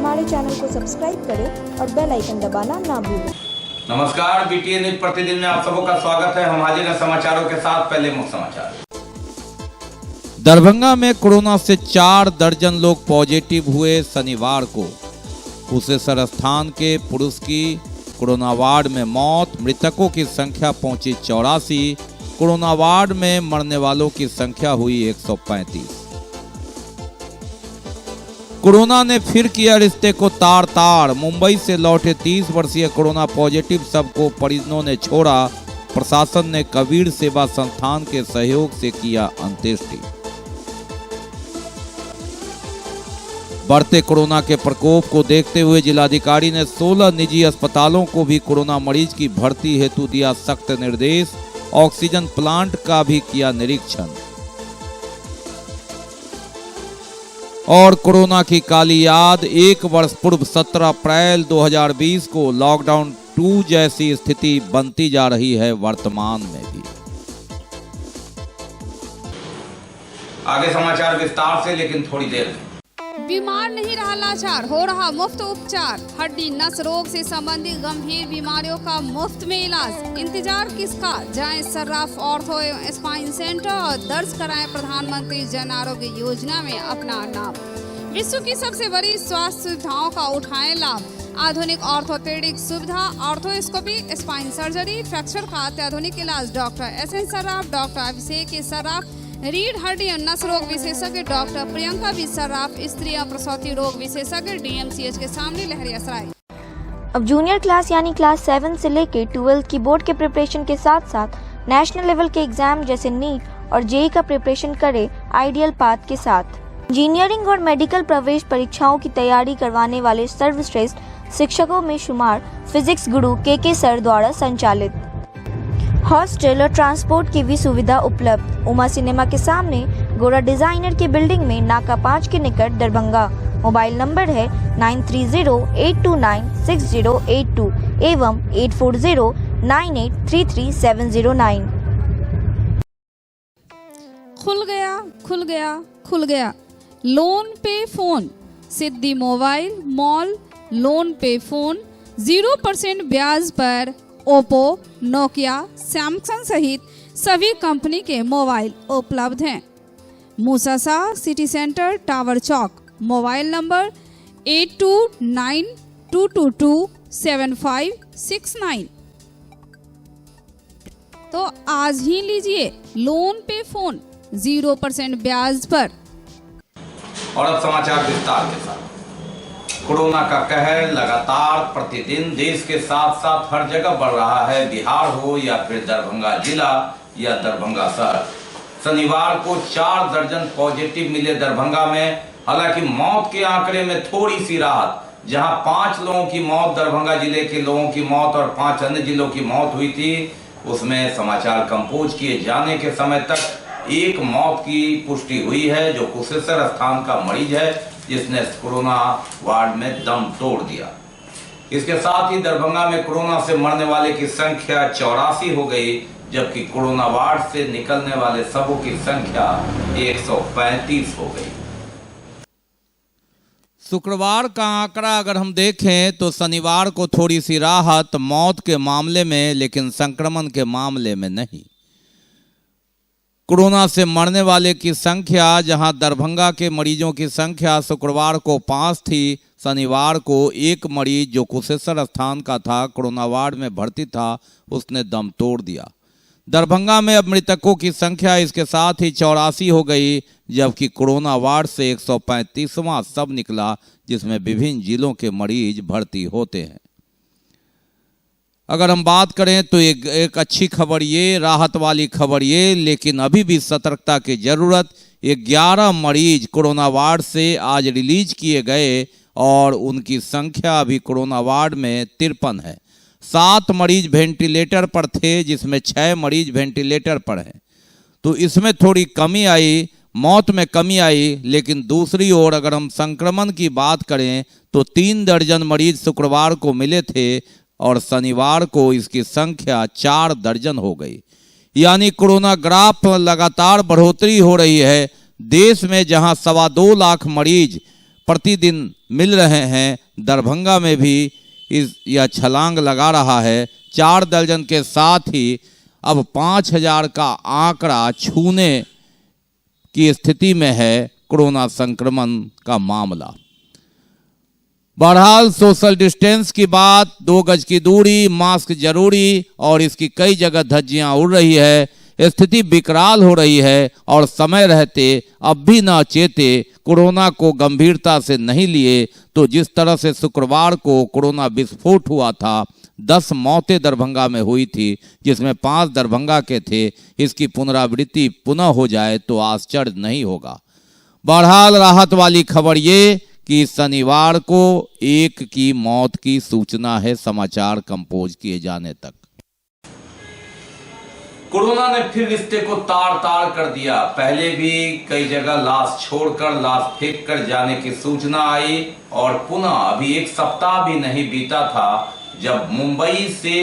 हमारे चैनल को सब्सक्राइब करें और बेल आइकन दबाना ना भूलें। नमस्कार, बीटीएन न्यूज प्रतिदिन में आप सबों का स्वागत है। हम हाजिर हैं समाचारों के साथ। पहले मुख्य समाचार। दरभंगा में कोरोना से 4 दर्जन लोग पॉजिटिव हुए। शनिवार को कुशेश्वर स्थान के पुरुष की कोरोना वार्ड में मौत। मृतकों की संख्या पहुंची 84। कोरोना वार्ड में मरने वालों की संख्या हुई 135। कोरोना ने फिर किया रिश्ते को तार तार। मुंबई से लौटे 30 वर्षीय कोरोना पॉजिटिव शव को परिजनों ने छोड़ा। प्रशासन ने कबीर सेवा संस्थान के सहयोग से किया अंत्येष्टि। बढ़ते कोरोना के प्रकोप को देखते हुए जिलाधिकारी ने 16 निजी अस्पतालों को भी कोरोना मरीज की भर्ती हेतु दिया सख्त निर्देश। ऑक्सीजन प्लांट का भी किया निरीक्षण। और कोरोना की काली याद। 1 वर्ष पूर्व 17 अप्रैल 2020 को लॉकडाउन 2 जैसी स्थिति बनती जा रही है वर्तमान में भी। आगे समाचार विस्तार से, लेकिन थोड़ी देर में। बीमार नहीं रहा लाचार, हो रहा मुफ्त उपचार। हड्डी नस रोग से संबंधित गंभीर बीमारियों का मुफ्त में इलाज। इंतजार किसका, जाएं सर्राफ ऑर्थो एवं स्पाइन सेंटर और दर्ज कराएं प्रधानमंत्री जन आरोग्य योजना में अपना नाम। विश्व की सबसे बड़ी स्वास्थ्य सुविधाओं का उठाएं लाभ। आधुनिक ऑर्थोपेडिक सुविधा, ऑर्थोस्कोपी, स्पाइन सर्जरी, फ्रैक्चर का अत्याधुनिक इलाज। Doctor S N Sarraf, doctor Abhishek Sarraf, रीढ़ हड्डी और नस रोग विशेषज्ञ डॉक्टर प्रियंका बी सर्राफ, स्त्री और प्रसूति रोग विशेषज्ञ DMCH के सामने लहरियासराय। अब जूनियर क्लास यानी क्लास 7 से लेके 12th की बोर्ड के प्रिपरेशन के साथ साथ नेशनल लेवल के एग्जाम जैसे नीट और जेईई का प्रिपरेशन करे आइडियल पाथ के साथ। इंजीनियरिंग और मेडिकल प्रवेश परीक्षाओं की तैयारी करवाने वाले सर्वश्रेष्ठ शिक्षकों में शुमार फिजिक्स गुरु के सर द्वारा संचालित। हॉस्टल और ट्रांसपोर्ट की भी सुविधा उपलब्ध। उमा सिनेमा के सामने गोरा डिजाइनर की बिल्डिंग में नाका 5 के निकट दरभंगा। मोबाइल नंबर है 9308296082 एवं 8409833709। खुल गया लोन पे फोन। सिद्धि मोबाइल मॉल लोन पे फोन 0% ब्याज पर ओप्पो, नोकिया, सैमसंग सहित सभी कंपनी के मोबाइल उपलब्ध हैं। मूसासा सिटी सेंटर टावर चौक। Mobile number 8292227569। तो आज ही लीजिए लोन पे फोन 0% ब्याज पर। और अब समाचार विस्तार के साथ। कोरोना का कहर लगातार प्रतिदिन देश के साथ साथ हर जगह बढ़ रहा है। बिहार हो या फिर दरभंगा जिला या दरभंगा शहर। शनिवार को 4 दर्जन पॉजिटिव मिले दरभंगा में। हालांकि मौत के आंकड़े में थोड़ी सी राहत। जहां 5 लोगों की मौत दरभंगा जिले के लोगों की मौत और 5 अन्य जिलों की मौत हुई थी, उसमें समाचार कंपोज किए जाने के समय तक 1 मौत की पुष्टि हुई है, जो कुशेश्वर स्थान का मरीज है जिसने कोरोना वार्ड में दम तोड़ दिया। इसके साथ ही दरभंगा में कोरोना से मरने वाले की संख्या 84 हो गई, जबकि कोरोना वार्ड से निकलने वाले सबों की संख्या 135 हो गई। शुक्रवार का आंकड़ा अगर हम देखें तो शनिवार को थोड़ी सी राहत मौत के मामले में, लेकिन संक्रमण के मामले में नहीं। कोरोना से मरने वाले की संख्या, जहां दरभंगा के मरीजों की संख्या शुक्रवार को 5 थी, शनिवार को 1 मरीज जो कुशेश्वर स्थान का था, कोरोना वार्ड में भर्ती था, उसने दम तोड़ दिया। दरभंगा में अब मृतकों की संख्या इसके साथ ही 84 हो गई, जबकि कोरोना वार्ड से 135वां शव निकला, जिसमें विभिन्न जिलों के मरीज भर्ती होते हैं। अगर हम बात करें तो एक अच्छी खबर ये, राहत वाली खबर ये, लेकिन अभी भी सतर्कता की जरूरत। 11 मरीज कोरोना वार्ड से आज रिलीज किए गए और उनकी संख्या अभी कोरोना वार्ड में 53 है। 7 मरीज वेंटिलेटर पर थे, जिसमें 6 मरीज वेंटिलेटर पर हैं। तो इसमें थोड़ी कमी आई, मौत में कमी आई। लेकिन दूसरी ओर अगर हम संक्रमण की बात करें तो 3 दर्जन मरीज शुक्रवार को मिले थे और शनिवार को इसकी संख्या 4 दर्जन हो गई। यानी कोरोना ग्राफ लगातार बढ़ोतरी हो रही है। देश में जहां 2.25 लाख मरीज प्रतिदिन मिल रहे हैं। दरभंगा में भी यह छलांग लगा रहा है। 4 दर्जन के साथ ही अब 5000 का आंकड़ा छूने की स्थिति में है कोरोना संक्रमण का मामला। बहरहाल सोशल डिस्टेंस की बात, 2 गज की दूरी, मास्क जरूरी, और इसकी कई जगह धज्जियां उड़ रही है। स्थिति विकराल हो रही है और समय रहते अब भी न चेते, कोरोना को गंभीरता से नहीं लिए तो जिस तरह से शुक्रवार को कोरोना विस्फोट हुआ था, 10 मौतें दरभंगा में हुई थी, जिसमें 5 दरभंगा के थे। इसकी पुनरावृत्ति पुनः हो जाए तो आश्चर्य नहीं होगा। बहरहाल राहत वाली खबर ये कि शनिवार को 1 की मौत की सूचना है समाचार कंपोज किए जाने तक। कोरोना ने फिर रिश्ते को तार तार कर दिया। पहले भी कई जगह लाश छोड़कर, लाश फेंक कर जाने की सूचना आई और पुनः अभी 1 सप्ताह भी नहीं बीता था जब मुंबई से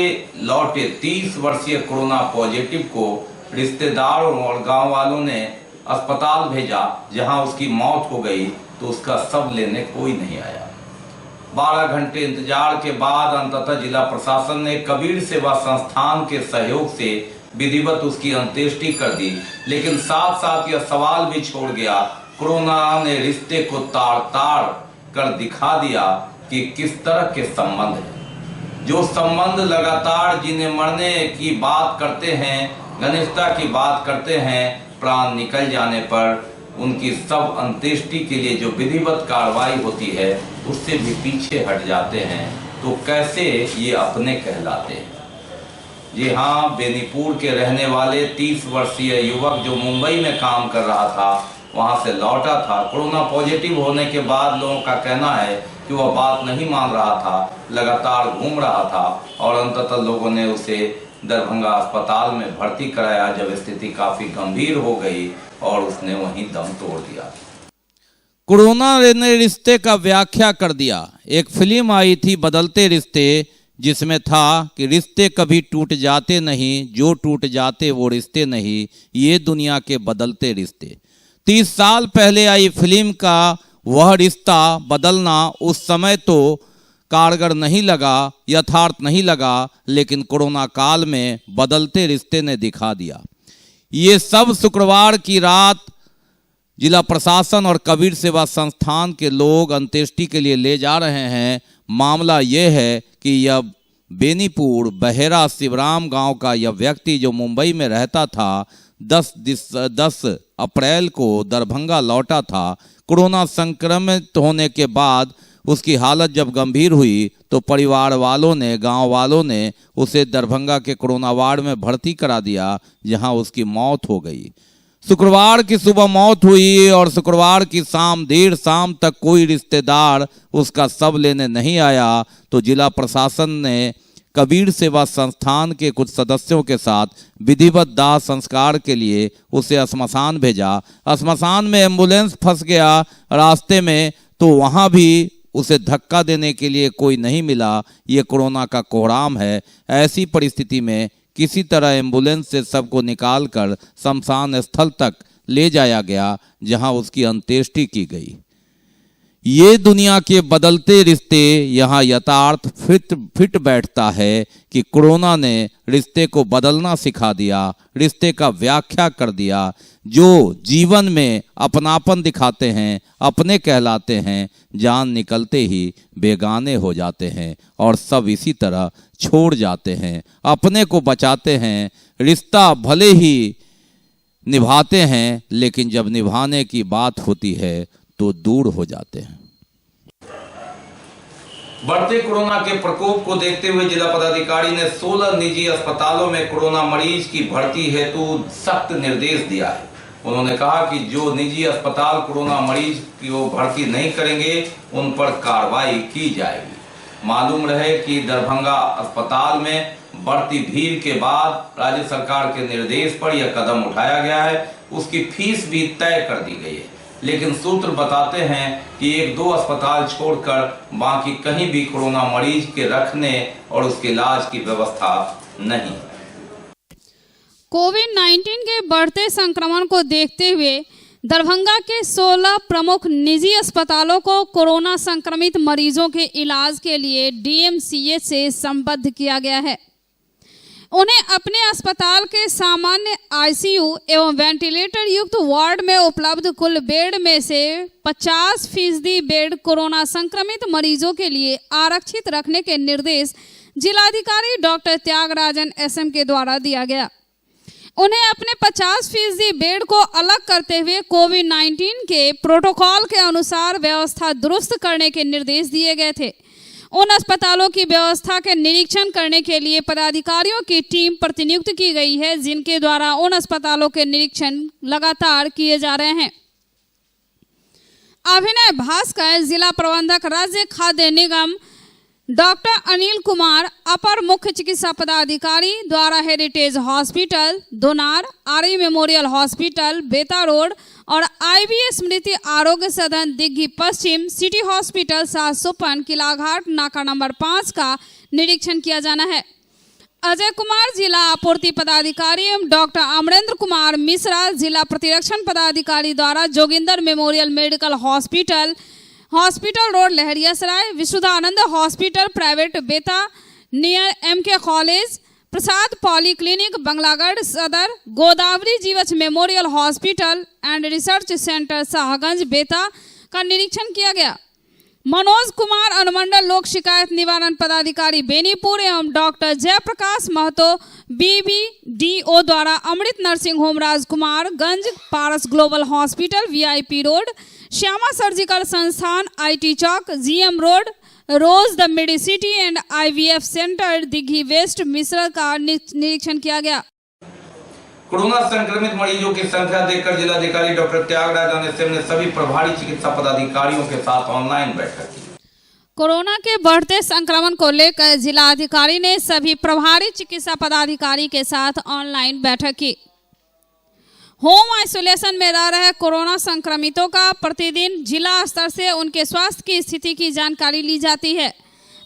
लौटे 30 वर्षीय कोरोना पॉजिटिव को रिश्तेदारों और गांव वालों ने अस्पताल भेजा, जहां उसकी मौत हो गई तो उसका शव लेने कोई नहीं आया। 12 घंटे इंतजार के बाद अंततः जिला प्रशासन ने कबीर सेवा संस्थान के सहयोग से विधिवत उसकी अंत्येष्टि कर दी। लेकिन साथ साथ यह सवाल भी छोड़ गया, कोरोना ने रिश्ते को तार तार कर दिखा दिया कि किस तरह के संबंध हैं। जो संबंध लगातार जीने मरने की बात करते हैं, घनिष्ठता की बात करते हैं, प्राण निकल जाने पर उनकी सब अंत्येष्टि के लिए जो विधिवत कार्रवाई होती है उससे भी पीछे हट जाते हैं, तो कैसे ये अपने कहलाते हैं। जी हाँ, बेनीपुर के रहने वाले 30 वर्षीय युवक जो मुंबई में काम कर रहा था, वहां से लौटा था। कोरोना पॉजिटिव होने के बाद लोगों का कहना है कि वह बात नहीं मान रहा था, लगातार घूम रहा था और अंततः लोगों ने उसे दरभंगा अस्पताल में भर्ती कराया, जब स्थिति काफी गंभीर हो गई और उसने वहीं दम तोड़ दिया। कोरोना ने रिश्ते का व्याख्या कर दिया। एक फिल्म आई थी बदलते रिश्ते, जिसमें था कि रिश्ते कभी टूट जाते नहीं, जो टूट जाते वो रिश्ते नहीं, ये दुनिया के बदलते रिश्ते। 30 साल पहले आई फिल्म का वह रिश्ता बदलना उस समय तो कारगर नहीं लगा, यथार्थ नहीं लगा, लेकिन कोरोना काल में बदलते रिश्ते ने दिखा दिया। ये सब शुक्रवार की रात जिला प्रशासन और कबीर सेवा संस्थान के लोग अंत्येष्टि के लिए ले जा रहे हैं। मामला यह है कि यह बेनीपुर बहेरा शिवराम गांव का यह व्यक्ति जो मुंबई में रहता था, 10 अप्रैल को दरभंगा लौटा था। कोरोना संक्रमित होने के बाद उसकी हालत जब गंभीर हुई तो परिवार वालों ने, गांव वालों ने उसे दरभंगा के कोरोना वार्ड में भर्ती करा दिया, जहां उसकी मौत हो गई। शुक्रवार की सुबह मौत हुई और शुक्रवार की शाम, देर शाम तक कोई रिश्तेदार उसका शव लेने नहीं आया, तो जिला प्रशासन ने कबीर सेवा संस्थान के कुछ सदस्यों के साथ विधिवत दाह संस्कार के लिए उसे श्मशान भेजा। श्मशान में एम्बुलेंस फंस गया रास्ते में, तो वहां भी उसे धक्का देने के लिए कोई नहीं मिला। ये कोरोना का कोहराम है। ऐसी परिस्थिति में किसी तरह एम्बुलेंस से सबको निकालकर शमशान स्थल तक ले जाया गया, जहां उसकी अंत्येष्टि की गई। ये दुनिया के बदलते रिश्ते, यहाँ यथार्थ फिट बैठता है कि कोरोना ने रिश्ते को बदलना सिखा दिया, रिश्ते का व्याख्या कर दिया। जो जीवन में अपनापन दिखाते हैं, अपने कहलाते हैं, जान निकलते ही बेगाने हो जाते हैं और सब इसी तरह छोड़ जाते हैं। अपने को बचाते हैं, रिश्ता भले ही निभाते हैं, लेकिन जब निभाने की बात होती है तो दूर हो जाते हैं। बढ़ते कोरोना के प्रकोप को देखते हुए जिला पदाधिकारी ने 16 निजी अस्पतालों में कोरोना मरीज की भर्ती हेतु सख्त निर्देश दिया है। उन्होंने कहा कि जो निजी अस्पताल कोरोना मरीज को भर्ती नहीं करेंगे, उन पर कार्रवाई की जाएगी। मालूम रहे कि दरभंगा अस्पताल में बढ़ती भीड़ के बाद राज्य सरकार के निर्देश पर यह कदम उठाया गया है। उसकी फीस भी तय कर दी गई है, लेकिन सूत्र बताते हैं कि 1-2 अस्पताल छोड़कर बाकी कहीं भी कोरोना मरीज के रखने और उसके इलाज की व्यवस्था नहीं। कोविड-19 के बढ़ते संक्रमण को देखते हुए दरभंगा के 16 प्रमुख निजी अस्पतालों को कोरोना संक्रमित मरीजों के इलाज के लिए डीएमसीएच से संबद्ध किया गया है। उन्हें अपने अस्पताल के सामान्य आईसीयू एवं वेंटिलेटर युक्त वार्ड में उपलब्ध कुल बेड में से 50% बेड कोरोना संक्रमित मरीजों के लिए आरक्षित रखने के निर्देश जिलाधिकारी डॉक्टर त्यागराजन एसएम के द्वारा दिया गया। उन्हें अपने 50% बेड को अलग करते हुए कोविड-19 के प्रोटोकॉल के अनुसार व्यवस्था दुरुस्त करने के निर्देश दिए गए थे। उन अस्पतालों की व्यवस्था के निरीक्षण करने के लिए पदाधिकारियों की टीम प्रतिनियुक्त की गई है, जिनके द्वारा उन अस्पतालों के निरीक्षण लगातार किए जा रहे हैं। अभिनय भास्कर, जिला प्रबंधक, राज्य खाद्य निगम, डॉक्टर अनिल कुमार, अपर मुख्य चिकित्सा पदाधिकारी द्वारा हेरिटेज हॉस्पिटल दोनार, आरई मेमोरियल हॉस्पिटल बेता रोड और आईवीएस स्मृति आरोग्य सदन दिग्घी पश्चिम, सिटी हॉस्पिटल 755 किलाघाट नाका नंबर 5 का निरीक्षण किया जाना है। अजय कुमार, जिला आपूर्ति पदाधिकारी एवं डॉक्टर अमरेंद्र कुमार मिश्रा, जिला प्रतिरक्षण पदाधिकारी द्वारा Joginder memorial medical hospital road Laheriasarai, Vishuddhanand hospital private बेता near MK college, Prasad polyclinic Banglagarh सदर, Godavari Jeevachh memorial hospital and research centre Shahganj बेता का निरीक्षण किया गया। मनोज कुमार, अनुमंडल लोक शिकायत निवारण पदाधिकारी बेनीपुर एवं डॉक्टर जयप्रकाश महतो बीबीडीओ द्वारा Amrit nursing home Rajkumarganj, Paras global hospital VIP road, Shyama surgical संस्थान आईटी चौक, GM road, rose the medicity and IVF centre Dighi west Mishra का निरीक्षण किया गया। कोरोना संक्रमित मरीजों की संख्या देखकर जिलाधिकारी डॉक्टर त्यागराजन एसएम ने सभी प्रभारी चिकित्सा पदाधिकारियों के साथ ऑनलाइन बैठक की। कोरोना के बढ़ते संक्रमण को लेकर जिलाधिकारी ने सभी प्रभारी चिकित्सा पदाधिकारी के साथ ऑनलाइन बैठक की। होम आइसोलेशन में रह रहे कोरोना संक्रमितों का प्रतिदिन जिला स्तर से उनके स्वास्थ्य की स्थिति की जानकारी ली जाती है।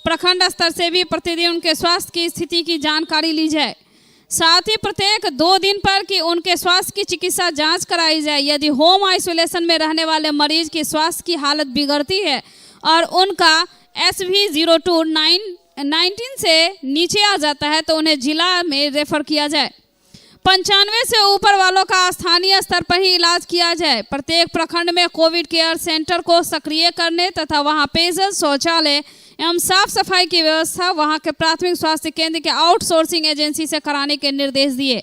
प्रखंड स्तर से भी प्रतिदिन उनके स्वास्थ्य की स्थिति की जानकारी ली जाए। साथ ही प्रत्येक 2 दिन पर कि उनके स्वास्थ्य की चिकित्सा जांच कराई जाए। यदि होम आइसोलेशन में रहने वाले मरीज की स्वास्थ्य की हालत बिगड़ती है और उनका SV02 19 से नीचे आ जाता है तो उन्हें जिला में रेफर किया जाए। 95 से ऊपर वालों का स्थानीय स्तर पर ही इलाज किया जाए। प्रत्येक प्रखंड में कोविड केयर सेंटर को सक्रिय करने तथा वहां पेयजल, शौचालय एवं साफ सफाई की व्यवस्था वहां के प्राथमिक स्वास्थ्य केंद्र के आउटसोर्सिंग एजेंसी से कराने के निर्देश दिए।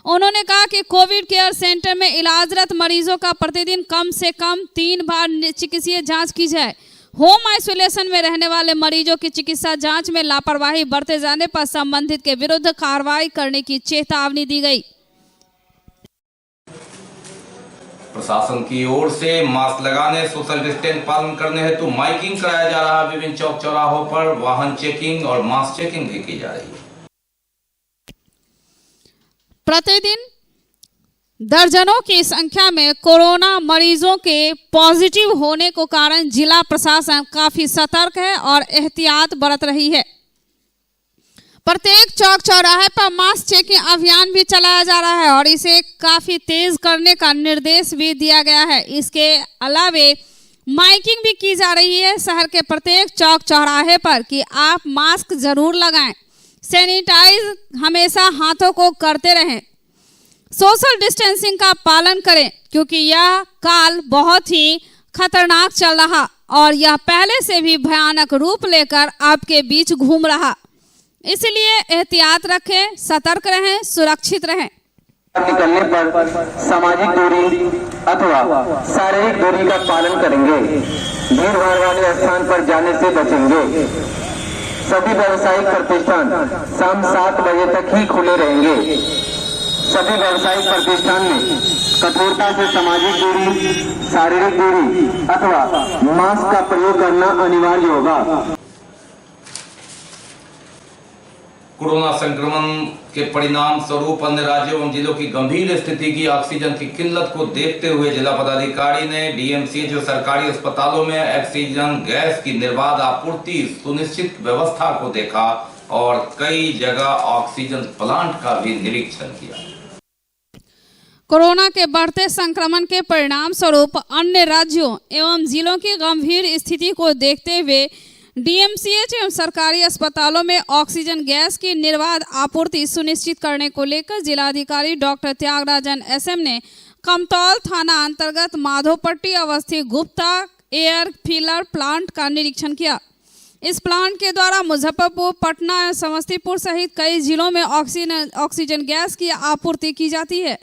उन्होंने कहा कि कोविड केयर सेंटर में इलाजरत मरीजों का प्रतिदिन कम से कम 3 बार चिकित्सीय जांच की जाए। होम आइसोलेशन में रहने वाले मरीजों की चिकित्सा जांच में लापरवाही बरते जाने पर संबंधित के विरुद्ध कार्रवाई करने की चेतावनी दी गई। प्रशासन की ओर से मास्क लगाने, सोशल डिस्टेंस पालन करने हेतु माइकिंग कराया जा रहा है। विभिन्न चौक चौराहों पर वाहन चेकिंग और मास्क चेकिंग भी की जा रही है। प्रतिदिन दर्जनों की संख्या में कोरोना मरीजों के पॉजिटिव होने को कारण जिला प्रशासन काफी सतर्क है और एहतियात बरत रही है। प्रत्येक चौक चौराहे पर मास्क चेकिंग अभियान भी चलाया जा रहा है और इसे काफी तेज करने का निर्देश भी दिया गया है। इसके अलावे माइकिंग भी की जा रही है शहर के प्रत्येक चौक चौराहे पर कि आप मास्क जरूर लगाएं, सैनिटाइज हमेशा हाथों को करते रहें, सोशल डिस्टेंसिंग का पालन करें क्योंकि यह काल बहुत ही खतरनाक चल रहा और यह पहले से भी भयानक रूप लेकर आपके बीच घूम रहा। इसलिए एहतियात रखें, सतर्क रहें, सुरक्षित रहें। निकलने पर सामाजिक दूरी अथवा शारीरिक दूरी का पालन करेंगे। भीड़ भाड़ वाले स्थान पर जाने से बचेंगे। सभी व्यावसायिक प्रतिष्ठान शाम 7 बजे तक ही खुले रहेंगे। सभी व्यावसायिक प्रतिष्ठान में कठोरता से सामाजिक दूरी, शारीरिक दूरी अथवा मास्क का प्रयोग करना अनिवार्य होगा। कोरोना संक्रमण के परिणाम स्वरूप अन्य राज्यों एवं जिलों की गंभीर स्थिति की ऑक्सीजन की किल्लत को देखते हुए जिला पदाधिकारी ने डीएमसीएच और सरकारी अस्पतालों में ऑक्सीजन गैस की निर्बाध आपूर्ति सुनिश्चित व्यवस्था को देखा और कई जगह ऑक्सीजन प्लांट का भी निरीक्षण किया। कोरोना के बढ़ते संक्रमण के परिणाम स्वरूप अन्य राज्यों एवं जिलों की गंभीर स्थिति को देखते हुए डीएमसीएच एवं सरकारी अस्पतालों में ऑक्सीजन गैस की निर्बाध आपूर्ति सुनिश्चित करने को लेकर जिलाधिकारी डॉक्टर त्यागराजन एसएम ने कमतौल थाना अंतर्गत माधोपट्टी अवस्थित गुप्ता एयर फिलर प्लांट का निरीक्षण किया। इस प्लांट के द्वारा मुजफ्फरपुर, पटना एवं समस्तीपुर सहित कई जिलों में ऑक्सीजन गैस की आपूर्ति की जाती है।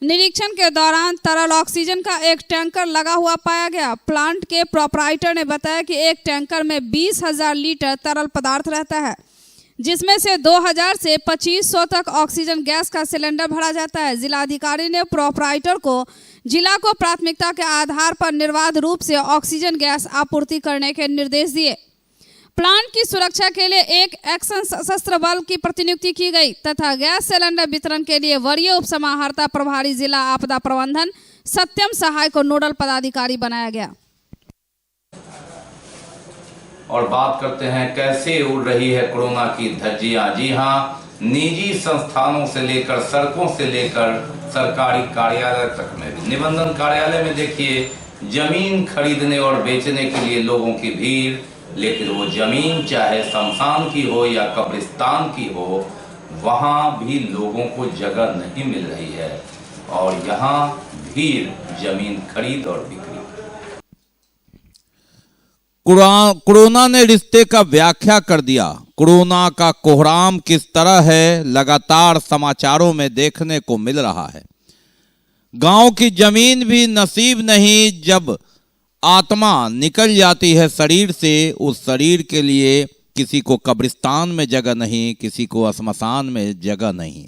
निरीक्षण के दौरान तरल ऑक्सीजन का एक टैंकर लगा हुआ पाया गया। प्लांट के प्रोपराइटर ने बताया कि एक टैंकर में 20,000 लीटर तरल पदार्थ रहता है, जिसमें से 2,000 से 2,500 तक ऑक्सीजन गैस का सिलेंडर भरा जाता है। जिलाधिकारी ने प्रोपराइटर को जिला को प्राथमिकता के आधार पर निर्बाध रूप से ऑक्सीजन गैस आपूर्ति करने के निर्देश दिए। प्लांट की सुरक्षा के लिए एक एक्शन सशस्त्र बल की प्रतिनियुक्ति की गई तथा गैस सिलेंडर वितरण के लिए वरीय उप समाहर्ता प्रभारी जिला आपदा प्रबंधन सत्यम सहाय को नोडल पदाधिकारी बनाया गया। और बात करते हैं कैसे उड़ रही है कोरोना की धज्जियां। जी हां, निजी संस्थानों से लेकर सड़कों से लेकर सरकारी कार्यालय तक में भी, निबंधन कार्यालय में देखिए जमीन खरीदने और बेचने के लिए लोगों की भीड़, लेकिन वो जमीन चाहे शमशान की हो या कब्रिस्तान की हो, वहाँ भी लोगों को जगह नहीं मिल रही है और यहाँ भीड़ जमीन खरीद और बिक्री। कोरोना ने रिश्ते का व्याख्या कर दिया। कोरोना का कोहराम किस तरह है लगातार समाचारों में देखने को मिल रहा है। गांव की जमीन भी नसीब नहीं, जब आत्मा निकल जाती है शरीर से, उस शरीर के लिए किसी को कब्रिस्तान में जगह नहीं, किसी को श्मशान में जगह नहीं।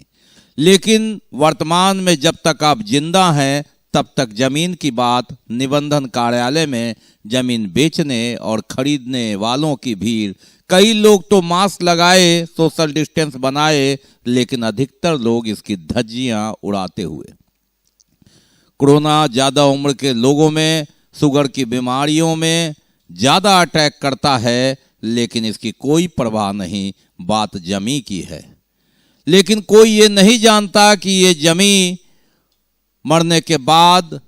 लेकिन वर्तमान में जब तक आप जिंदा हैं तब तक जमीन की बात, निबंधन कार्यालय में जमीन बेचने और खरीदने वालों की भीड़। कई लोग तो मास्क लगाए, सोशल डिस्टेंस बनाए, लेकिन अधिकतर लोग इसकी धज्जियां उड़ाते हुए। कोरोना ज़्यादा उम्र के लोगों में, शुगर की बीमारियों में ज़्यादा अटैक करता है, लेकिन इसकी कोई परवाह नहीं। बात जमी की है, लेकिन कोई ये नहीं जानता कि ये जमी मरने के बाद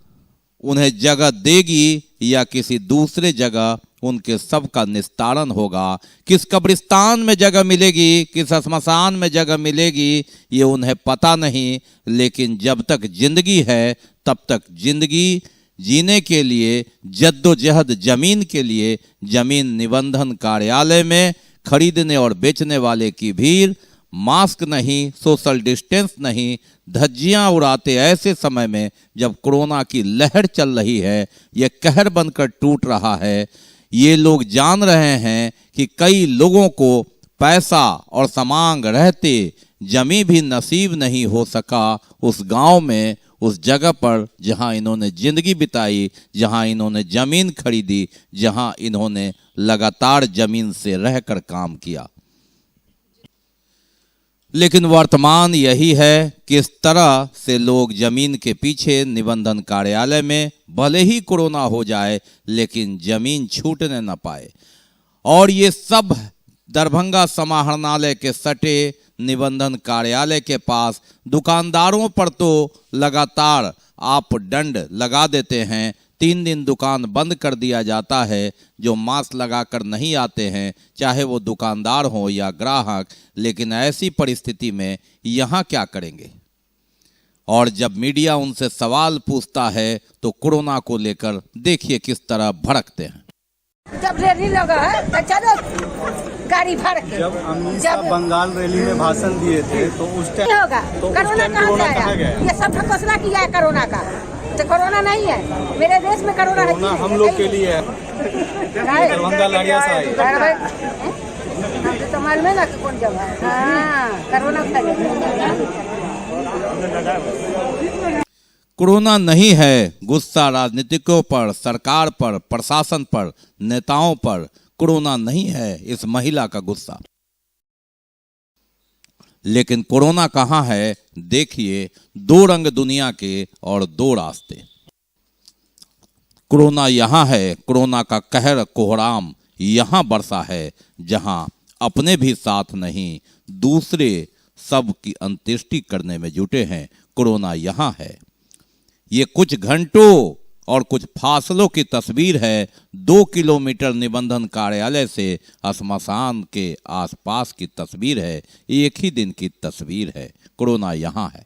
उन्हें जगह देगी या किसी दूसरे जगह उनके सब का निस्तारण होगा। किस कब्रिस्तान में जगह मिलेगी, किस श्मशान में जगह मिलेगी, ये उन्हें पता नहीं। लेकिन जब तक जिंदगी है तब तक जिंदगी जीने के लिए जद्दोजहद जमीन के लिए जमीन निबंधन कार्यालय में खरीदने और बेचने वाले की भीड़, मास्क नहीं, सोशल डिस्टेंस नहीं, धज्जियां उड़ाते ऐसे समय में जब कोरोना की लहर चल रही है, ये कहर बनकर टूट रहा है। ये लोग जान रहे हैं कि कई लोगों को पैसा और सामान रहते जमी भी नसीब नहीं हो सका उस गांव में, उस जगह पर जहां इन्होंने जिंदगी बिताई, जहां इन्होंने जमीन खरीदी, जहां इन्होंने लगातार जमीन से रहकर काम किया। लेकिन वर्तमान यही है, किस तरह से लोग जमीन के पीछे निबंधन कार्यालय में भले ही कोरोना हो जाए लेकिन जमीन छूटने न पाए। और ये सब दरभंगा समाहरणालय के सटे निबंधन कार्यालय के पास दुकानदारों पर तो लगातार आप दंड लगा देते हैं। 3 दिन दुकान बंद कर दिया जाता है। जो मास्क लगाकर नहीं आते हैं, चाहे वो दुकानदार हो या ग्राहक, लेकिन ऐसी परिस्थिति में यहाँ क्या करेंगे। और जब मीडिया उनसे सवाल पूछता है तो कोरोना को लेकर देखिए किस तरह भड़कते हैं। जब रैली लगा है तो चलो गाड़ी भर के। जब अमित शाह बंगाल रैली में भाषण दिए थे तो उस टाइम होगा कोरोना कहाँ गया? ये सब घोषणा किया है कोरोना का, तो कोरोना नहीं है मेरे देश में। कोरोना है हम लोग के लिए है। दरभंगा लाड़िया से आई तो मालूम है ना कौन जगह कोरोना कोरोना नहीं है, गुस्सा राजनीतिकों पर, सरकार पर, प्रशासन पर, नेताओं पर। कोरोना नहीं है इस महिला का गुस्सा। लेकिन कोरोना कहाँ है, देखिए 2 रंग दुनिया के और 2 रास्ते। कोरोना यहाँ है, कोरोना का कहर कोहराम यहाँ बरसा है, जहाँ अपने भी साथ नहीं, दूसरे सब की अंत्येष्टि करने में जुटे हैं। कोरोना यहाँ है ये कुछ घंटों और कुछ फासलों की तस्वीर है 2 किलोमीटर निबंधन कार्यालय से श्मशान के आसपास की तस्वीर है। एक ही दिन की तस्वीर है। कोरोना यहाँ है।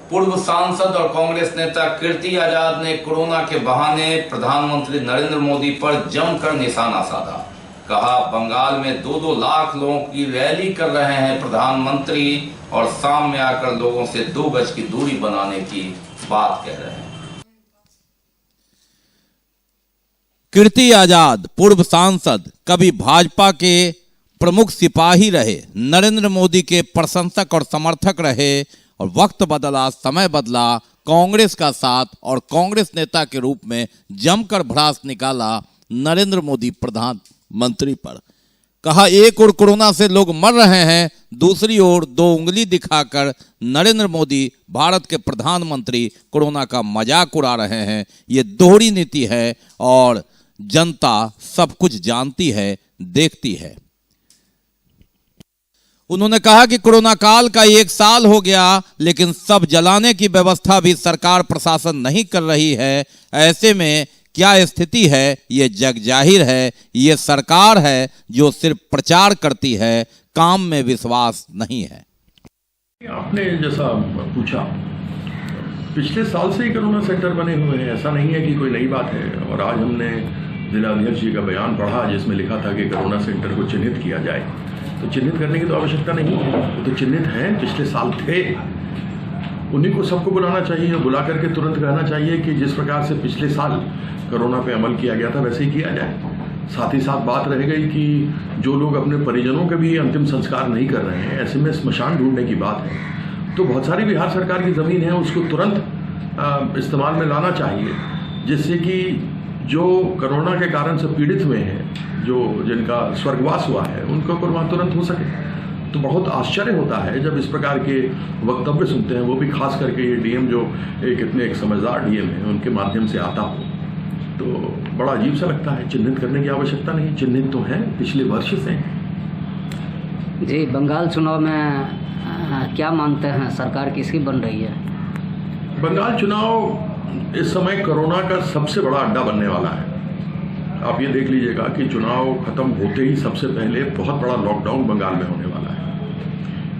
पूर्व सांसद और कांग्रेस नेता कीर्ति आजाद ने कोरोना के बहाने प्रधानमंत्री नरेंद्र मोदी पर जमकर निशाना साधा। कहा, बंगाल में 2-2 लाख लोगों की रैली कर रहे हैं प्रधानमंत्री और सामने आकर लोगों से 2 गज की दूरी बनाने की बात कह रहे हैं। कीर्ति आजाद पूर्व सांसद, कभी भाजपा के प्रमुख सिपाही रहे, नरेंद्र मोदी के प्रशंसक और समर्थक रहे और वक्त बदला, समय बदला, कांग्रेस का साथ और कांग्रेस नेता के रूप में जमकर भड़ास निकाला नरेंद्र मोदी प्रधानमंत्री पर। कहा, एक ओर कोरोना से लोग मर रहे हैं, दूसरी ओर 2 उंगली दिखाकर नरेंद्र मोदी भारत के प्रधानमंत्री कोरोना का मजाक उड़ा रहे हैं। ये दोहरी नीति है और जनता सब कुछ जानती है, देखती है। उन्होंने कहा कि कोरोना काल का 1 साल हो गया, लेकिन सब जलाने की व्यवस्था भी सरकार प्रशासन नहीं कर रही है। ऐसे में क्या स्थिति है ये जग जाहिर है। ये सरकार है जो सिर्फ प्रचार करती है, काम में विश्वास नहीं है। आपने जैसा पूछा, पिछले साल से ही कोरोना सेंटर बने हुए हैं, ऐसा नहीं है कि कोई नई बात है। और आज हमने जिलाध्यक्ष जी का बयान पढ़ा जिसमें लिखा था कि कोरोना सेंटर को चिन्हित किया जाए। तो चिन्हित करने की तो आवश्यकता नहीं है, वो तो चिन्हित हैं, पिछले साल थे। उन्हीं को सबको बुलाना चाहिए और बुला करके तुरंत कहना चाहिए कि जिस प्रकार से पिछले साल कोरोना पे अमल किया गया था वैसे ही किया जाए। साथ ही साथ बात रह गई कि जो लोग अपने परिजनों के भी अंतिम संस्कार नहीं कर रहे हैं, ऐसे में स्मशान ढूंढने की बात है। तो बहुत सारी बिहार सरकार की ज़मीन है, उसको तुरंत इस्तेमाल में लाना चाहिए, जिससे कि जो कोरोना के कारण से पीड़ित हुए हैं, जो जिनका स्वर्गवास हुआ है, उनको कोरोना तुरंत हो सके। तो बहुत आश्चर्य होता है जब इस प्रकार के वक्तव्य सुनते हैं, वो भी खास करके ये डीएम जो एक समझदार डीएम है उनके माध्यम से आता हो, तो बड़ा अजीब सा लगता है। चिन्हित करने की आवश्यकता नहीं, चिन्हित तो है, पिछले वर्ष से। जी, बंगाल चुनाव में क्या मानते हैं, सरकार किसकी बन रही है? बंगाल चुनाव इस समय कोरोना का सबसे बड़ा अड्डा बनने वाला है। आप ये देख लीजिएगा कि चुनाव खत्म होते ही सबसे पहले बहुत बड़ा लॉकडाउन बंगाल में होने वाला है।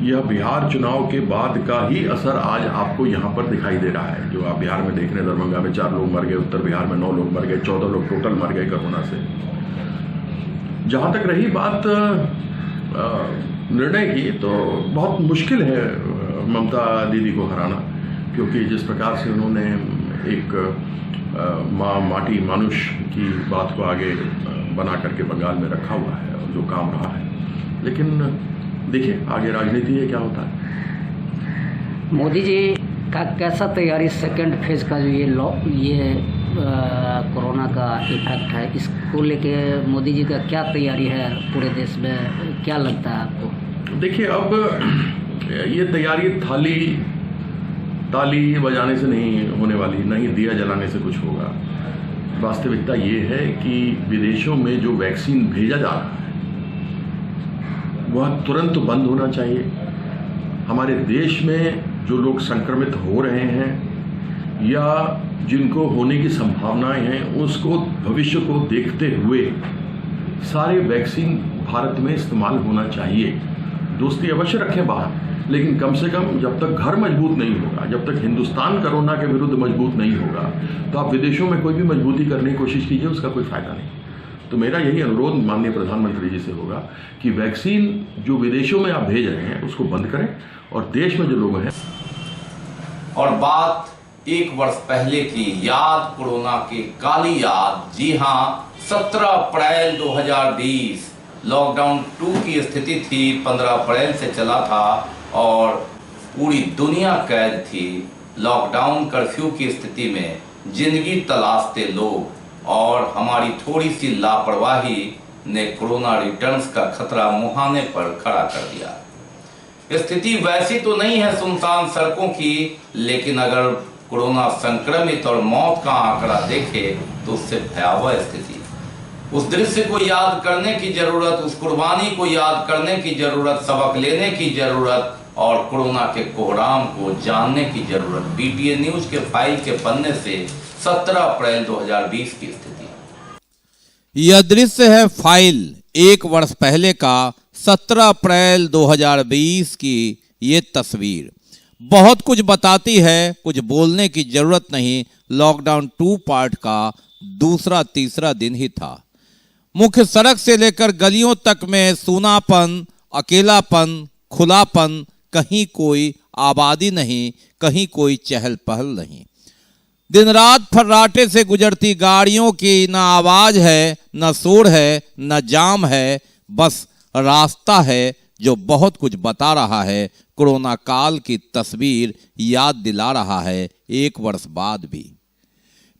यह बिहार चुनाव के बाद का ही असर आज आपको यहाँ पर दिखाई दे रहा है। जो आप बिहार में देख रहे हैं, दरभंगा में 4 लोग मर गए, उत्तर बिहार में 9 लोग मर गए, 14 लोग टोटल मर गए कोरोना से। जहाँ तक रही बात निर्णय की, तो बहुत मुश्किल है ममता दीदी को हराना, क्योंकि जिस प्रकार से उन्होंने एक माटी मानुष की बात को आगे बना करके बंगाल में रखा हुआ है और जो काम रहा है। लेकिन देखिए आगे राजनीति है, क्या होता है। मोदी जी का कैसा तैयारी सेकंड फेज का जो ये कोरोना का इफेक्ट है, इसको लेके मोदी जी का क्या तैयारी है पूरे देश में, क्या लगता है आपको? देखिए, अब ये तैयारी ताली बजाने से नहीं होने वाली, नहीं दिया जलाने से कुछ होगा। वास्तविकता ये है कि विदेशों में जो वैक्सीन भेजा जा रहा है वह तुरंत बंद होना चाहिए। हमारे देश में जो लोग संक्रमित हो रहे हैं या जिनको होने की संभावनाएं हैं, उसको भविष्य को देखते हुए सारे वैक्सीन भारत में इस्तेमाल होना चाहिए। दोस्ती अवश्य रखें बाहर, लेकिन कम से कम जब तक घर मजबूत नहीं होगा, जब तक हिंदुस्तान कोरोना के विरुद्ध मजबूत नहीं होगा, तो आप विदेशों में कोई भी मजबूती करने की कोशिश कीजिए, उसका कोई फायदा नहीं। तो मेरा यही अनुरोध माननीय प्रधानमंत्री जी से होगा कि वैक्सीन जो विदेशों में आप भेज रहे हैं उसको बंद करें और देश में जो लोग हैं। और बात 1 वर्ष पहले की याद, कोरोना की काली याद। जी हाँ, 17 अप्रैल 2020 लॉकडाउन 2 की स्थिति थी। 15 अप्रैल से चला था और पूरी दुनिया कैद थी। लॉकडाउन कर्फ्यू की स्थिति में जिंदगी तलाशते लोग और हमारी थोड़ी सी लापरवाही ने कोरोना रिटर्न्स का खतरा मुहाने पर खड़ा कर दिया। स्थिति वैसी तो नहीं है सुनसान सड़कों की, लेकिन अगर कोरोना संक्रमित और मौत का आंकड़ा देखे तो उससे भयावह स्थिति। उस दृश्य को याद करने की जरूरत, उस कुर्बानी को याद करने की जरूरत, सबक लेने की जरूरत और कोरोना के कोहराम को जानने की जरूरत। बीटीए न्यूज के फाइल के पन्ने से 17 अप्रैल 2020 की स्थिति। यह दृश्य है फाइल 1 वर्ष पहले का 17 अप्रैल 2020 की ये तस्वीर बहुत कुछ बताती है, कुछ बोलने की जरूरत नहीं। लॉकडाउन 2 पार्ट का दूसरा तीसरा दिन ही था। मुख्य सड़क से लेकर गलियों तक में सूनापन, अकेलापन, खुलापन, कहीं कोई आबादी नहीं, कहीं कोई चहल पहल नहीं। दिन रात फर्राटे से गुजरती गाड़ियों की न आवाज है, न शोर है, न जाम है, बस रास्ता है जो बहुत कुछ बता रहा है। कोरोना काल की तस्वीर याद दिला रहा है 1 वर्ष बाद भी।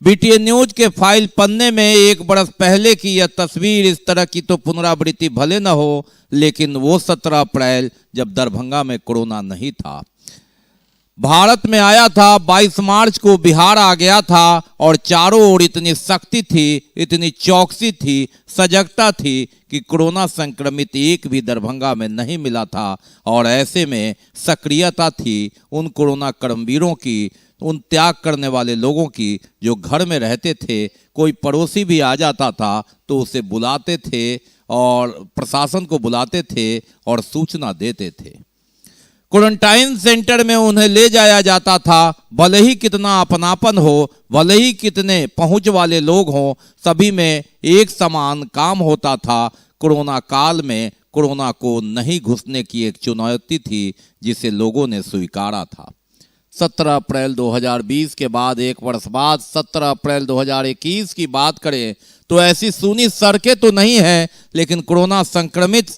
बीटीए न्यूज के फाइल पन्ने में 1 वर्ष पहले की यह तस्वीर, इस तरह की तो पुनरावृत्ति भले न हो, लेकिन वो 17 अप्रैल जब दरभंगा में कोरोना नहीं था, भारत में आया था। 22 मार्च को बिहार आ गया था और चारों ओर इतनी सख्ती थी, इतनी चौकसी थी, सजगता थी कि कोरोना संक्रमित एक भी दरभंगा में नहीं मिला था। और ऐसे में सक्रियता थी उन कोरोना कर्मवीरों की, उन त्याग करने वाले लोगों की जो घर में रहते थे। कोई पड़ोसी भी आ जाता था तो उसे बुलाते थे और प्रशासन को बुलाते थे और सूचना देते थे। क्वारंटाइन सेंटर में उन्हें ले जाया जाता था। भले ही कितना अपनापन हो, भले ही कितने पहुंच वाले लोग हों, सभी में एक समान काम होता था। कोरोना काल में कोरोना को नहीं घुसने की एक चुनौती थी जिसे लोगों ने स्वीकारा था। 17 अप्रैल 2020 के बाद 1 वर्ष बाद 17 अप्रैल 2021 की बात करें तो ऐसी सूनी सड़कें तो नहीं है, लेकिन कोरोना संक्रमित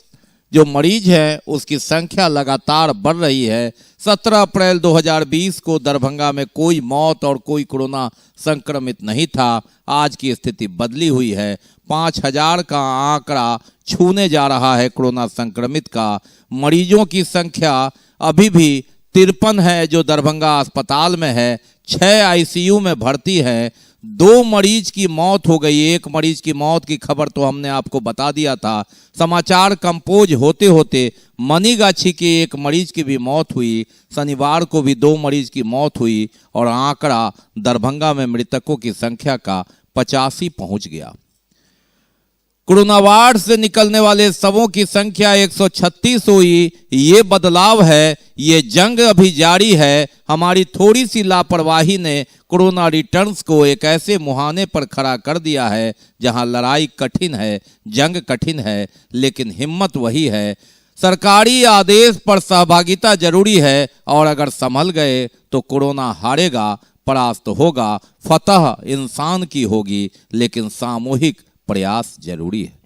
जो मरीज है उसकी संख्या लगातार बढ़ रही है। 17 अप्रैल 2020 को दरभंगा में कोई मौत और कोई कोरोना संक्रमित नहीं था। आज की स्थिति बदली हुई है। 5000 का आंकड़ा छूने जा रहा है कोरोना संक्रमित का। मरीजों की संख्या अभी भी 53 है जो दरभंगा अस्पताल में है। 6 आईसीयू में भर्ती है। 2 मरीज की मौत हो गई। 1 मरीज की मौत की खबर तो हमने आपको बता दिया था। समाचार कंपोज होते होते मनीगाछी के 1 मरीज की भी मौत हुई। शनिवार को भी 2 मरीज की मौत हुई और आंकड़ा दरभंगा में मृतकों की संख्या का 85 पहुंच गया। कोरोना वार्ड से निकलने वाले शवों की संख्या 136 हुई। ये बदलाव है, ये जंग अभी जारी है। हमारी थोड़ी सी लापरवाही ने कोरोना रिटर्न्स को एक ऐसे मुहाने पर खड़ा कर दिया है जहां लड़ाई कठिन है, जंग कठिन है, लेकिन हिम्मत वही है। सरकारी आदेश पर सहभागिता जरूरी है और अगर संभल गए तो कोरोना हारेगा, परास्त होगा। फतह इंसान की होगी, लेकिन सामूहिक प्रयास जरूरी है।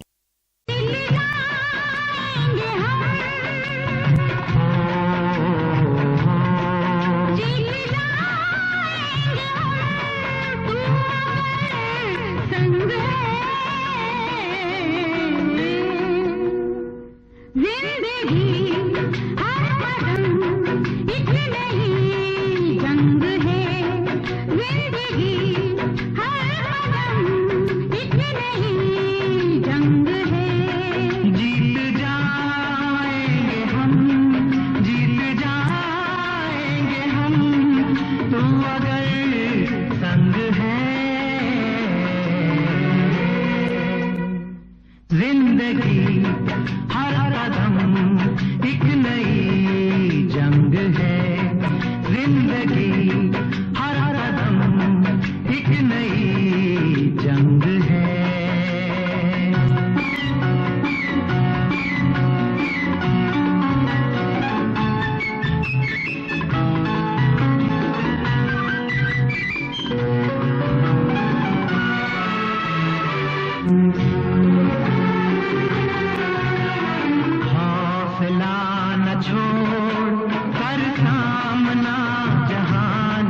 हौसला न छोड़ कर सामना जहां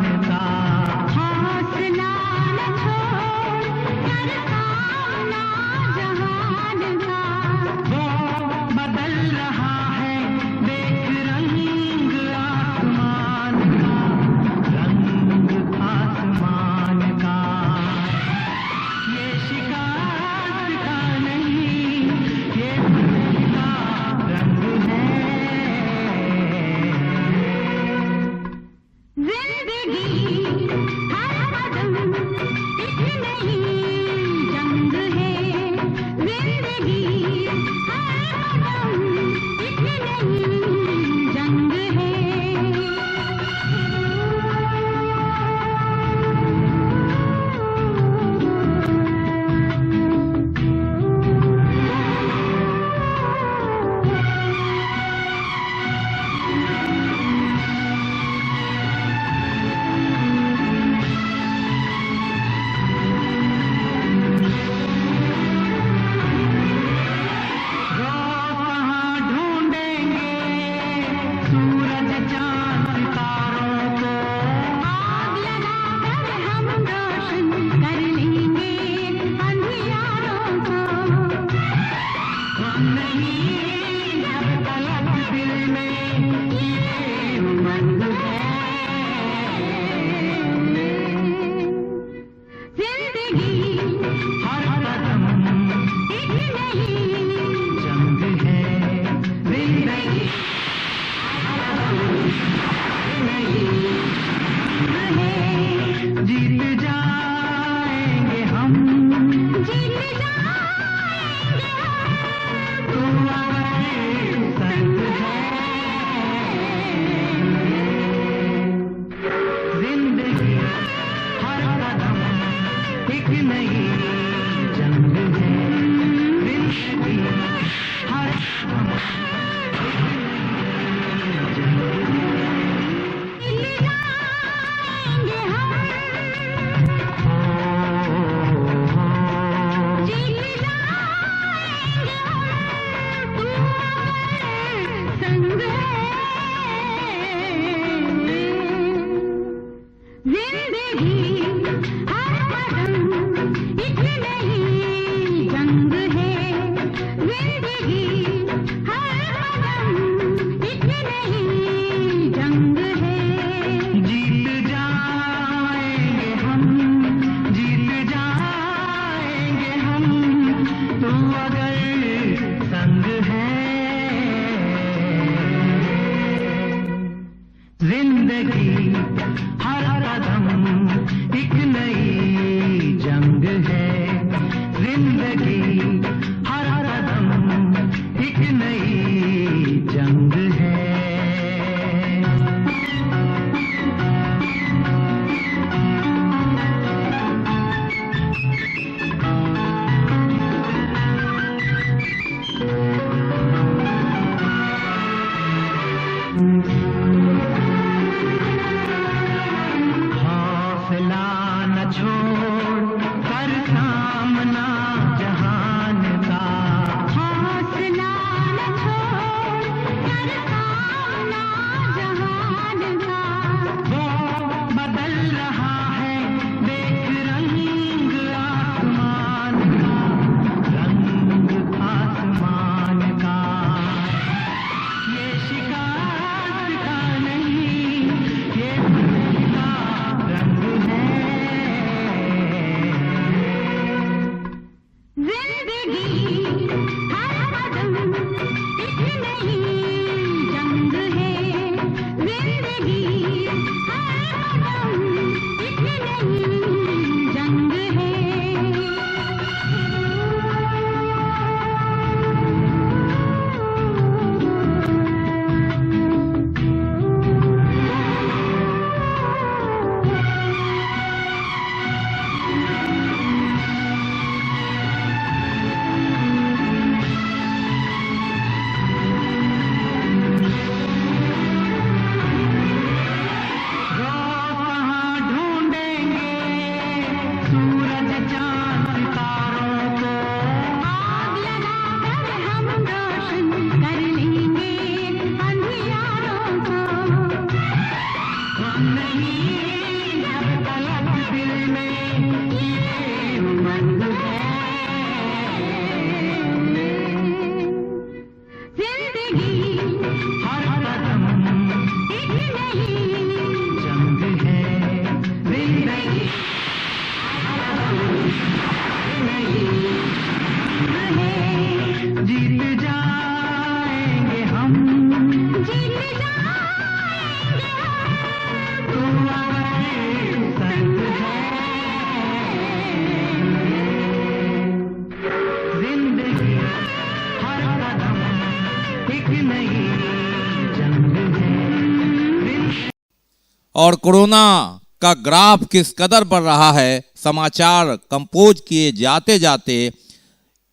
और कोरोना का ग्राफ किस कदर बढ़ रहा है, समाचार कंपोज किए जाते जाते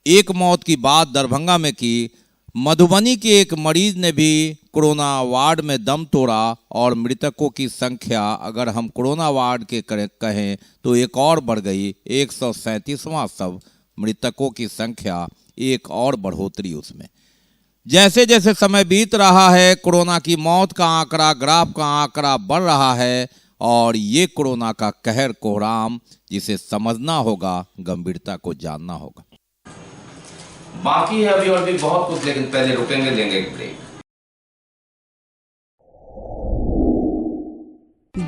एक मौत की बात दरभंगा में की। मधुबनी के एक मरीज ने भी कोरोना वार्ड में दम तोड़ा और मृतकों की संख्या अगर हम कोरोना वार्ड के कहें तो एक और बढ़ गई। 137वां शव, मृतकों की संख्या एक और बढ़ोतरी उसमें। जैसे जैसे समय बीत रहा है कोरोना की मौत का आंकड़ा, ग्राफ का आंकड़ा बढ़ रहा है और ये कोरोना का कहर कोहराम जिसे समझना होगा, गंभीरता को जानना होगा। बाकी है अभी और भी बहुत कुछ, लेकिन पहले रुकेंगे, लेंगे एक break.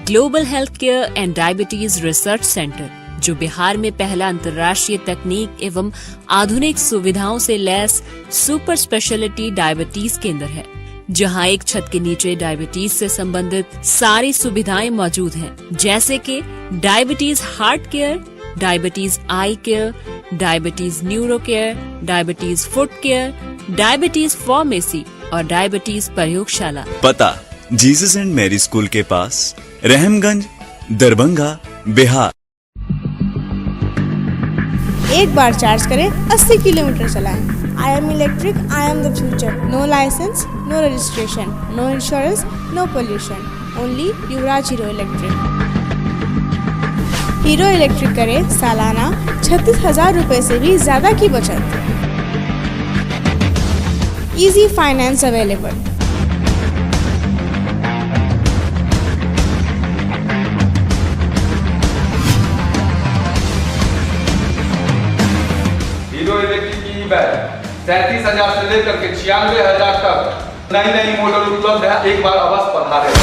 Global health care and diabetes research centre, जो बिहार में पहला अंतर्राष्ट्रीय तकनीक एवं आधुनिक सुविधाओं से लैस सुपर स्पेशलिटी डायबिटीज केंद्र है, जहां एक छत के नीचे डायबिटीज से संबंधित सारी सुविधाएं मौजूद हैं, जैसे कि diabetes heart care, diabetes eye care, diabetes neuro care, diabetes foot care, diabetes pharmacy और डायबिटीज प्रयोगशाला। पता जीसस एंड मैरी स्कूल के पास, रहमगंज, दरभंगा, बिहार। एक बार चार्ज करें, 80 किलोमीटर चलाएं। I am electric, I am the future. No licence, no registration, no insurance, no pollution, only Yuvraj hero Electric. Hero Electric करें सालाना 36,000 रुपए से भी ज्यादा की बचत। Easy finance available. Hero Electric की बैग 37,000 से लेकर के 96,000 तक नई नई मॉडल उपलब्ध है। एक बार अवश्य पधारें।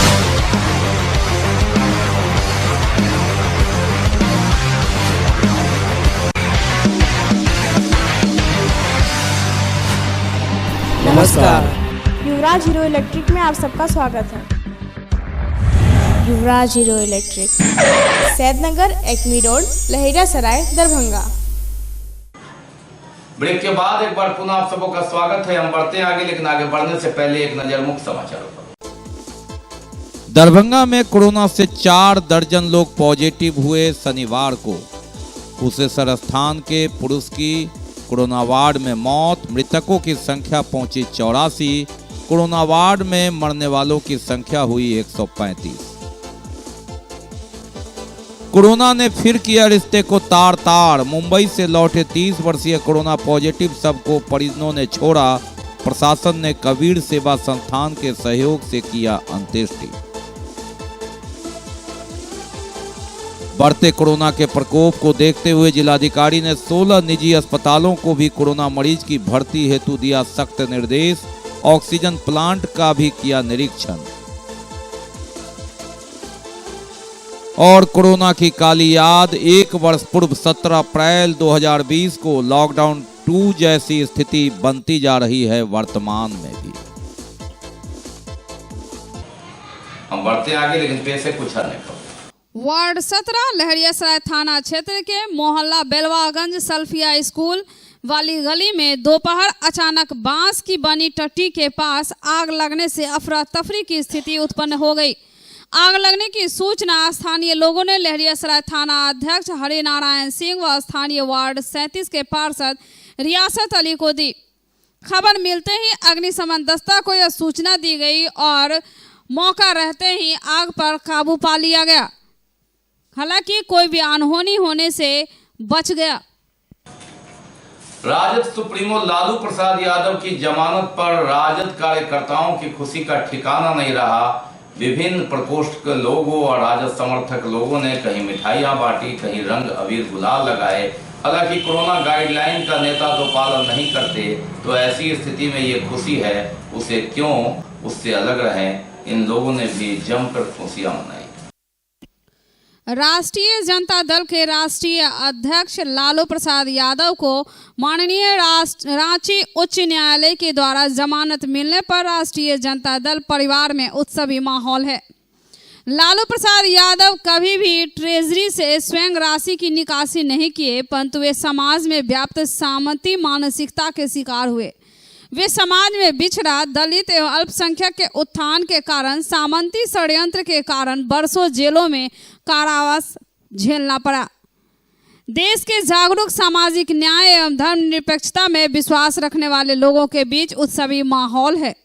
नमस्कार, युवराज हीरो इलेक्ट्रिक में आप सबका स्वागत है। Yuvraj hero electric, Saidnagar, acme road, Laheria Sarai, Darbhanga. Break के बाद एक बार पुनः आप सबों का स्वागत है। हम बढ़ते हैं आगे, लेकिन आगे बढ़ने से पहले एक नजर मुख्य समाचारों पर। दरभंगा में कोरोना से 4 दर्जन लोग पॉजिटिव हुए शनिवार को। कुशेश्वर स्थान के पुरुष की कोरोना वार्ड में मौत, मृतकों की संख्या पहुंची 84। कोरोना वार्ड में मरने वालों की संख्या हुई 135। कोरोना ने फिर किया रिश्ते को तार तार। मुंबई से लौटे 30 वर्षीय कोरोना पॉजिटिव सबको परिजनों ने छोड़ा। प्रशासन ने कबीर सेवा संस्थान के सहयोग से किया अंत्येष्टि। बढ़ते कोरोना के प्रकोप को देखते हुए जिलाधिकारी ने 16 निजी अस्पतालों को भी कोरोना मरीज की भर्ती हेतु दिया सख्त निर्देश। ऑक्सीजन प्लांट का भी किया निरीक्षण। और कोरोना की काली याद, 1 वर्ष पूर्व 17 अप्रैल 2020 को लॉकडाउन 2 जैसी स्थिति बनती जा रही है वर्तमान में भी। हम बढ़ते आगे, लेकिन पैसे कुछ अन्य खबर। वार्ड 17 लहरियासराय थाना क्षेत्र के मोहल्ला बेलवागंज सल्फिया स्कूल वाली गली में दोपहर अचानक बांस की बनी टट्टी के पास आग लगने से अफरा तफरी की स्थिति उत्पन्न हो गई। आग लगने की सूचना स्थानीय लोगों ने लहरियासराय थाना अध्यक्ष हरिनारायण सिंह व स्थानीय वार्ड 37 के पार्षद रियासत अली को दी। खबर मिलते ही अग्निशमन दस्ता को यह सूचना दी गई और मौका रहते ही आग पर काबू पा लिया गया। हालांकि कोई भी अनहोनी होने से बच गया। राजद सुप्रीमो लालू प्रसाद यादव की जमानत पर राजद कार्यकर्ताओं की खुशी का ठिकाना नहीं रहा। विभिन्न प्रकोष्ठ के लोगों और राजद समर्थक लोगों ने कहीं मिठाइयां बांटी, कहीं रंग अबीर गुलाल लगाए। हालांकि कोरोना गाइडलाइन का नेता तो पालन नहीं करते, तो ऐसी स्थिति में ये खुशी है, उसे क्यों उससे अलग रहें। इन लोगों ने भी जमकर खुशियां मनाई। राष्ट्रीय जनता दल के राष्ट्रीय अध्यक्ष लालू प्रसाद यादव को माननीय रांची उच्च न्यायालय के द्वारा जमानत मिलने पर राष्ट्रीय जनता दल परिवार में उत्सवी माहौल है। लालू प्रसाद यादव कभी भी ट्रेजरी से स्वयं राशि की निकासी नहीं किए, परंतु वे समाज में व्याप्त सामंती मानसिकता के शिकार हुए। वे समाज में बिछड़ा दलित एवं अल्पसंख्यक के उत्थान के कारण सामंती षड्यंत्र के कारण वर्षों जेलों में कारावास झेलना पड़ा। देश के जागरूक सामाजिक न्याय एवं धर्मनिरपेक्षता में विश्वास रखने वाले लोगों के बीच उत्सवी माहौल है।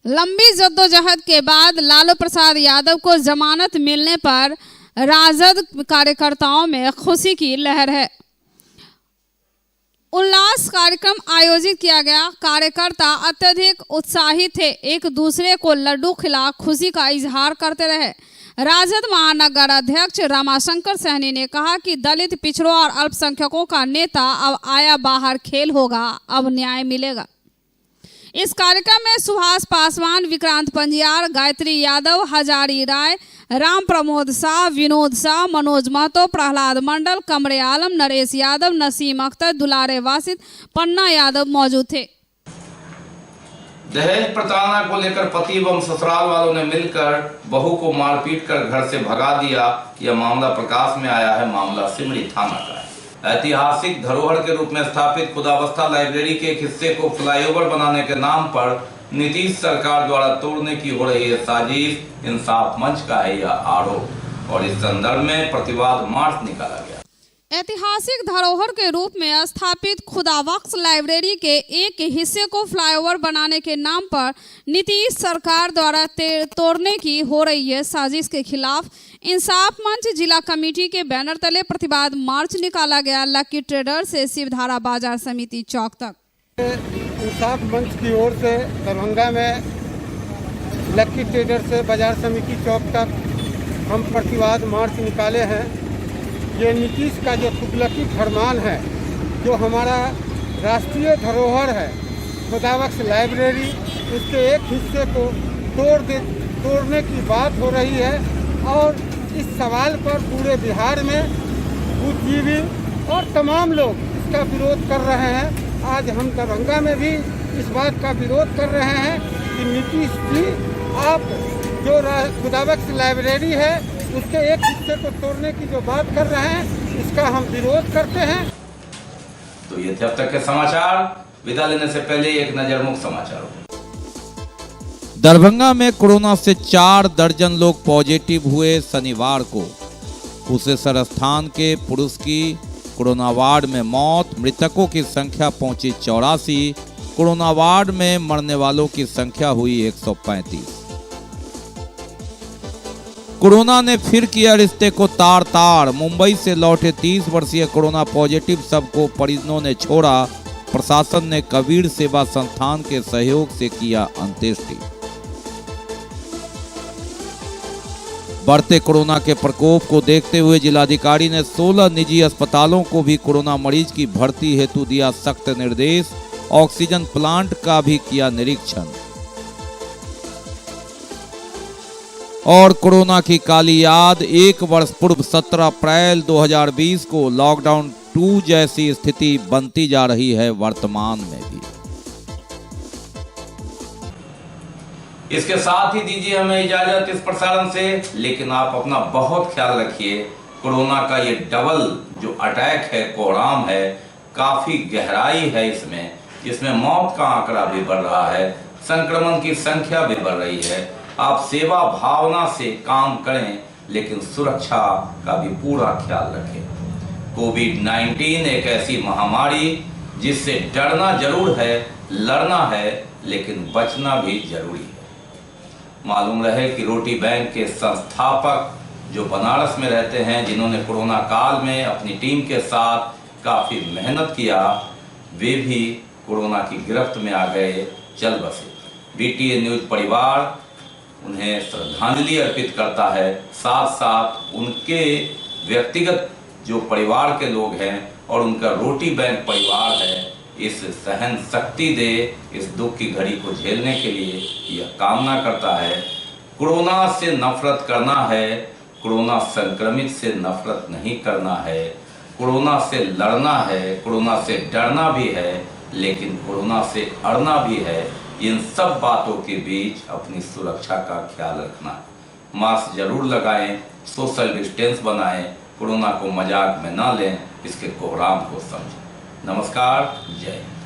लंबी जद्दोजहद के बाद लालू प्रसाद यादव को जमानत मिलने पर राजद कार्यकर्ताओं में खुशी की लहर है। उल्लास कार्यक्रम आयोजित किया गया। कार्यकर्ता अत्यधिक उत्साहित थे, एक दूसरे को लड्डू खिला खुशी का इजहार करते रहे। राजद महानगर अध्यक्ष रामाशंकर सहनी ने कहा कि दलित पिछड़ों और अल्पसंख्यकों का नेता अब आया बाहर खेल होगा, अब न्याय मिलेगा। इस कार्यक्रम में सुभाष पासवान, विक्रांत पंजियार, गायत्री यादव, हजारी राय, राम प्रमोद शाह, विनोद शाह, मनोज महतो, प्रहलाद मंडल, कमरे आलम, नरेश यादव, नसीम अख्तर, दुलारे वासिद, पन्ना यादव मौजूद थे। दहेज प्रताड़ना को लेकर पति एवं ससुराल वालों ने मिलकर बहू को मारपीट कर घर से भगा दिया। यह मामला प्रकाश में आया है। मामला सिमरी थाना का है। ऐतिहासिक धरोहर के रूप में स्थापित खुदावस्था लाइब्रेरी के एक हिस्से को फ्लाईओवर बनाने के नाम पर नीतीश सरकार द्वारा तोड़ने की हो रही है साजिश इंसाफ मंच का है यह आरोप, और इस संदर्भ में प्रतिवाद मार्च निकाला गया। ऐतिहासिक धरोहर के रूप में स्थापित खुदाबख्श लाइब्रेरी के एक हिस्से को फ्लाईओवर बनाने के नाम पर नीतीश सरकार द्वारा तोड़ने की हो रही है साजिश के खिलाफ इंसाफ मंच जिला कमेटी के बैनर तले प्रतिवाद मार्च निकाला गया। लकी ट्रेडर से शिवधारा बाजार समिति चौक तक। इंसाफ मंच की ओर से दरभंगा में लकी ट्रेडर से बाजार समिति चौक तक हम प्रतिवाद मार्च निकाले हैं। ये नीतीश का जो तुगलकी फरमान है, जो हमारा राष्ट्रीय धरोहर है खुदाबख्श लाइब्रेरी, उसके एक हिस्से को तोड़ने की बात हो रही है। और इस सवाल पर पूरे बिहार में बुद्धिजीवी और तमाम लोग इसका विरोध कर रहे हैं। आज हम दरभंगा में भी इस बात का विरोध कर रहे हैं कि नीतीश जी, आप जो खुदाबख्श लाइब्रेरी है उसके एक हिस्से को तोड़ने की जो बात कर रहे हैं, इसका हम विरोध करते हैं। तो ये थे अब तक के समाचार। विदा लेने से पहले एक नजर मुख्य समाचारों। दरभंगा में कोरोना से 4 दर्जन लोग पॉजिटिव हुए। शनिवार को कुशेश्वर स्थान के पुरुष की कोरोना वार्ड में मौत। मृतकों की संख्या पहुंची 84। कोरोना वार्ड में मरने वालों की संख्या हुई 135। कोरोना ने फिर किया रिश्ते को तार तार। मुंबई से लौटे 30 वर्षीय कोरोना पॉजिटिव सबको परिजनों ने छोड़ा। प्रशासन ने कबीर सेवा संस्थान के सहयोग से किया अंत्येष्टि। बढ़ते कोरोना के प्रकोप को देखते हुए जिलाधिकारी ने 16 निजी अस्पतालों को भी कोरोना मरीज की भर्ती हेतु दिया सख्त निर्देश। ऑक्सीजन प्लांट का भी किया निरीक्षण। और कोरोना की काली याद। 1 वर्ष पूर्व 17 अप्रैल 2020 को लॉकडाउन 2 जैसी स्थिति बनती जा रही है वर्तमान में भी। इसके साथ ही दीजिए हमें इजाजत इस प्रसारण से, लेकिन आप अपना बहुत ख्याल रखिए। कोरोना का ये डबल जो अटैक है, कोहराम है, काफी गहराई है इसमें, जिसमें मौत का आंकड़ा भी बढ़ रहा है, संक्रमण की संख्या भी बढ़ रही है। आप सेवा भावना से काम करें, लेकिन सुरक्षा का भी पूरा ख्याल रखें। कोविड-19 एक ऐसी महामारी जिससे डरना जरूर है, लड़ना है, लेकिन बचना भी जरूरी है। मालूम रहे कि रोटी बैंक के संस्थापक जो बनारस में रहते हैं, जिन्होंने कोरोना काल में अपनी टीम के साथ काफी मेहनत किया, वे भी कोरोना की गिरफ्त में आ गए, चल बसे। BTA न्यूज परिवार उन्हें श्रद्धांजलि अर्पित करता है। साथ साथ उनके व्यक्तिगत जो परिवार के लोग हैं और उनका रोटी बैंक परिवार है, इस सहन शक्ति दे, इस दुख की घड़ी को झेलने के लिए यह कामना करता है। कोरोना से नफरत करना है, कोरोना संक्रमित से नफरत नहीं करना है। कोरोना से लड़ना है, कोरोना से डरना भी है, लेकिन कोरोना से अड़ना भी है। इन सब बातों के बीच अपनी सुरक्षा का ख्याल रखना है। मास्क जरूर लगाएं, सोशल डिस्टेंस बनाएं, कोरोना को मजाक में ना लें, इसके कोहराम को समझें। नमस्कार, जय हिंद।